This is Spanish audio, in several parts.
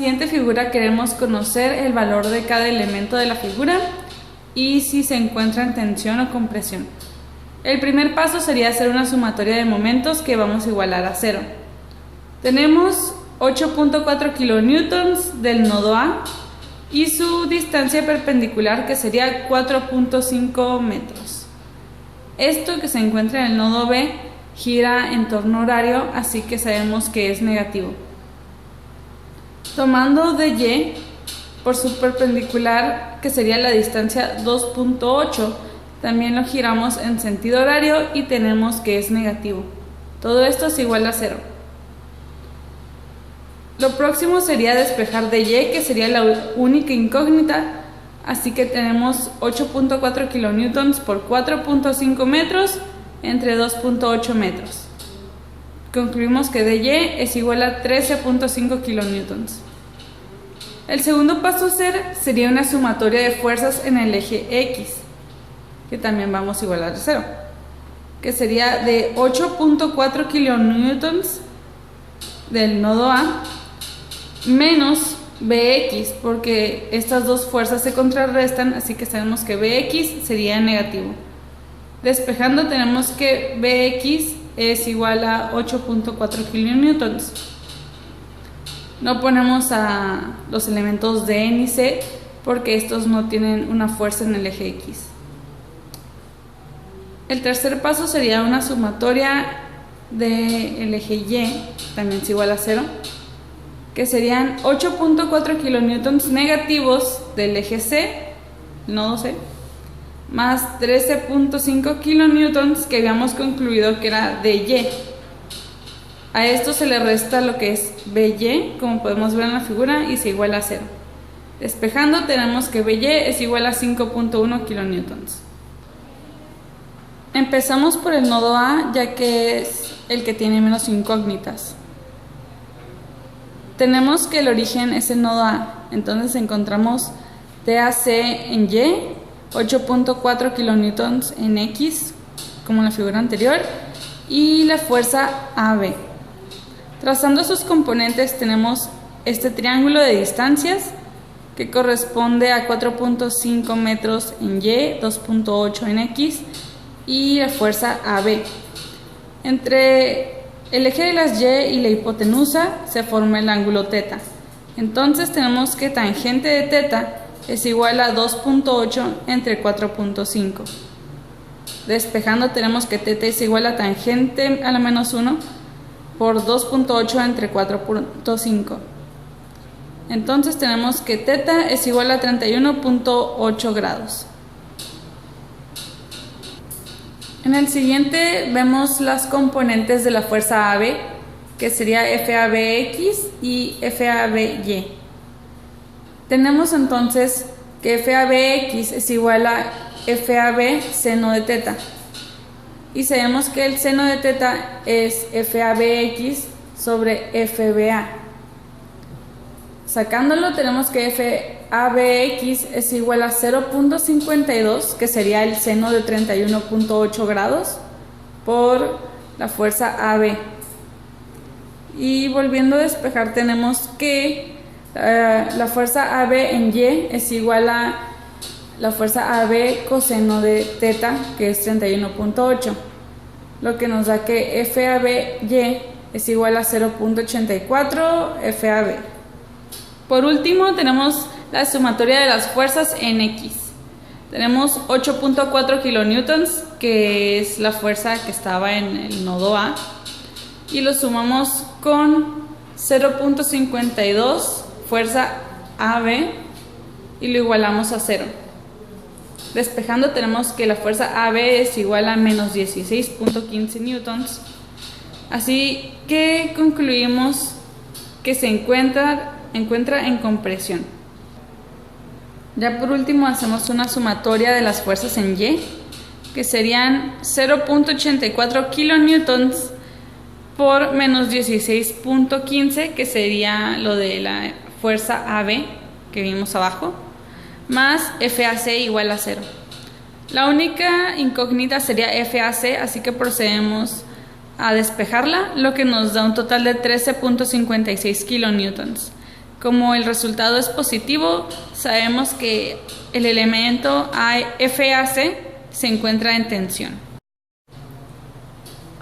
En la siguiente figura queremos conocer el valor de cada elemento de la figura y si se encuentra en tensión o compresión. El primer paso sería hacer una sumatoria de momentos que vamos a igualar a 0. Tenemos 8.4 kilonewtons del nodo A y su distancia perpendicular, que sería 4.5 metros. Esto que se encuentra en el nodo B gira en torno horario, así que sabemos que es negativo. Tomando de Y por su perpendicular, que sería la distancia 2.8, también lo giramos en sentido horario y tenemos que es negativo. Todo esto es igual a 0. Lo próximo sería despejar de Y, que sería la única incógnita, así que tenemos 8.4 kilonewtons por 4.5 metros entre 2.8 metros. Concluimos que de Y es igual a 13.5 kilonewtons. El segundo paso a hacer sería una sumatoria de fuerzas en el eje X, que también vamos a igualar a 0, que sería de 8.4 kilonewtons del nodo A menos Bx, porque estas dos fuerzas se contrarrestan, así que sabemos que Bx sería negativo. Despejando tenemos que Bx es igual a 8.4 kilonewtons. No ponemos a los elementos D ni C porque estos no tienen una fuerza en el eje X. El tercer paso sería una sumatoria del eje Y, también es igual a 0, que serían 8.4 kilonewtons negativos del eje C, el nodo C, más 13.5 kilonewtons que habíamos concluido que era de Y. A esto se le resta lo que es BY, como podemos ver en la figura, y se iguala a 0. Despejando tenemos que BY es igual a 5.1 kilonewtons. Empezamos por el nodo A, ya que es el que tiene menos incógnitas. Tenemos que el origen es el nodo A, entonces encontramos TAC en Y, 8.4 kilonewtons en X, como en la figura anterior, y la fuerza AB. Trazando sus componentes tenemos este triángulo de distancias, que corresponde a 4.5 metros en Y, 2.8 en X, y la fuerza AB. Entre el eje de las Y y la hipotenusa se forma el ángulo θ. Entonces tenemos que tangente de θ es igual a 2.8 entre 4.5. Despejando tenemos que θ es igual a tangente a la menos 1 por 2.8 entre 4.5. Entonces tenemos que θ es igual a 31.8 grados. En el siguiente vemos las componentes de la fuerza AB, que sería FABX y FABY. Tenemos entonces que FABX es igual a FAB seno de θ. Y sabemos que el seno de θ es FABX sobre FBA. Sacándolo tenemos que FABX es igual a 0.52, que sería el seno de 31.8 grados, por la fuerza AB. Y volviendo a despejar tenemos que la fuerza AB en Y es igual a la fuerza AB coseno de θ, que es 31.8, lo que nos da que FABY es igual a 0.84 FAB. Por último tenemos la sumatoria de las fuerzas en X. Tenemos 8.4 kilonewtons, que es la fuerza que estaba en el nodo A, y lo sumamos con 0.52 fuerza AB y lo igualamos a 0. Despejando tenemos que la fuerza AB es igual a menos 16.15 newtons. Así que concluimos que se encuentra en compresión. Ya por último hacemos una sumatoria de las fuerzas en Y, que serían 0.84 kilonewtons por menos 16.15, que sería lo de la fuerza AB que vimos abajo, más FAC igual a 0. La única incógnita sería FAC, así que procedemos a despejarla, lo que nos da un total de 13.56 kilonewtons. Como el resultado es positivo, sabemos que el elemento FAC se encuentra en tensión.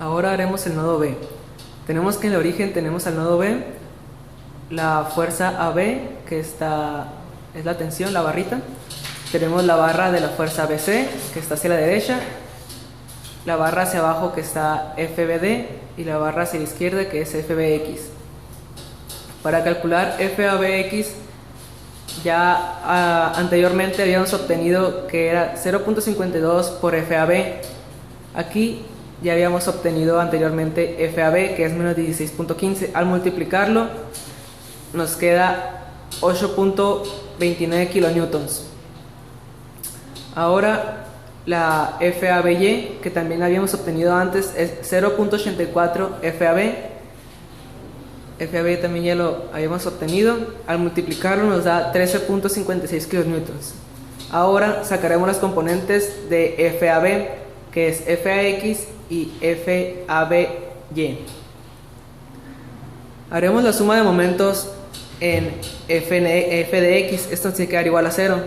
Ahora haremos el nodo B. Tenemos que en el origen tenemos al nodo B la fuerza AB, que es la tensión, la barrita. Tenemos la barra de la fuerza BC, que está hacia la derecha, la barra hacia abajo, que está FBD, y la barra hacia la izquierda, que es FBX. Para calcular FABX, ya anteriormente habíamos obtenido que era 0.52 por FAB. Aquí ya habíamos obtenido anteriormente FAB, que es menos 16.15. Al multiplicarlo nos queda 8.29 kilonewtons. Ahora la FABY, que también habíamos obtenido antes, es 0.84 FAB. FAB también ya lo habíamos obtenido. Al multiplicarlo nos da 13.56 kilonewtons. Ahora sacaremos las componentes de FAB, que es FAX y FABY. Haremos la suma de momentos en f de x. Esto tiene que dar igual a 0.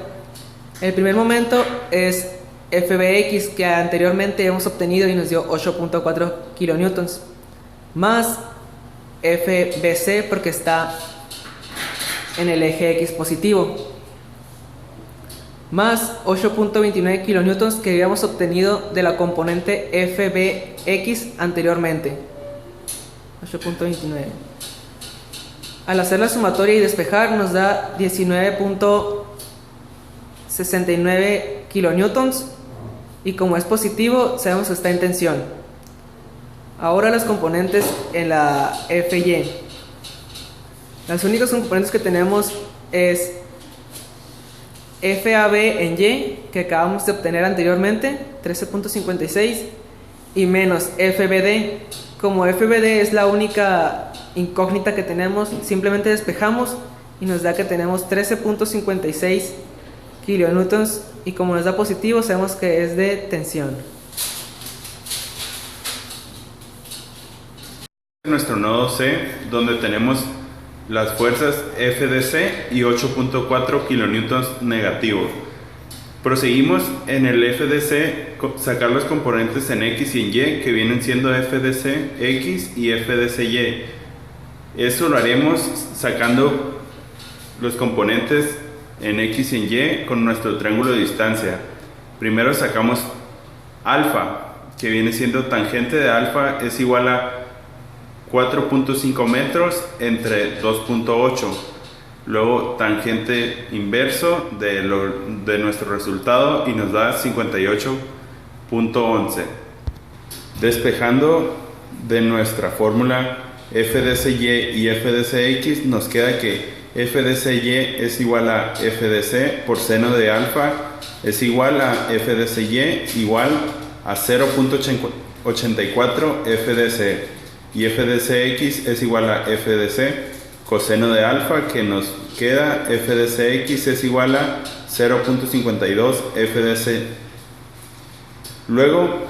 El primer momento es FBX, que anteriormente hemos obtenido y nos dio 8.4 kilonewtons, más FBC, porque está en el eje X positivo, más 8.29 kilonewtons que habíamos obtenido de la componente FBX anteriormente. 8.29. Al hacer la sumatoria y despejar nos da 19.69 kilonewtons, y como es positivo sabemos que está en tensión. Ahora las componentes en la FY. Las únicas componentes que tenemos es FAB en Y, que acabamos de obtener anteriormente, 13.56, y menos FBD. Como FBD es la única incógnita que tenemos, simplemente despejamos y nos da que tenemos 13.56 kilonewtons, y como nos da positivo sabemos que es de tensión. Nuestro nodo C, donde tenemos las fuerzas FDC y 8.4 kilonewtons negativos. Proseguimos en el FDC sacar los componentes en X y en Y, que vienen siendo FDC X y FDC Y. Eso lo haremos sacando los componentes en X y en Y con nuestro triángulo de distancia. Primero sacamos alfa, que viene siendo tangente de alfa es igual a 4.5 metros entre 2.8. Luego tangente inverso de nuestro resultado y nos da 58.11. Despejando de nuestra fórmula FDCY y FDCX, nos queda que FDCY es igual a FDC por seno de alfa es igual a FDCY igual a 0.84 FDC, y FDCX es igual a FDC coseno de alfa, que nos queda FDCX es igual a 0.52 FDC. Luego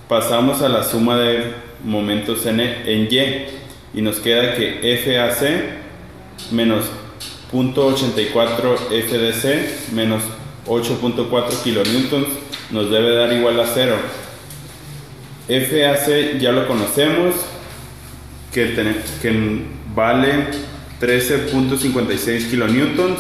pasamos a la suma de momentos en Y, y nos queda que FAC menos 0.84 FDC menos 8.4 kilonewtons nos debe dar igual a 0. FAC ya lo conocemos, que vale 13.56 kilonewtons.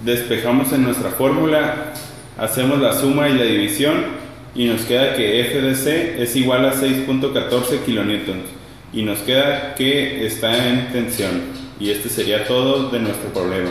Despejamos en nuestra fórmula, hacemos la suma y la división y nos queda que FDC es igual a 6.14 kilonewtons, y nos queda que está en tensión. Y este sería todo de nuestro problema.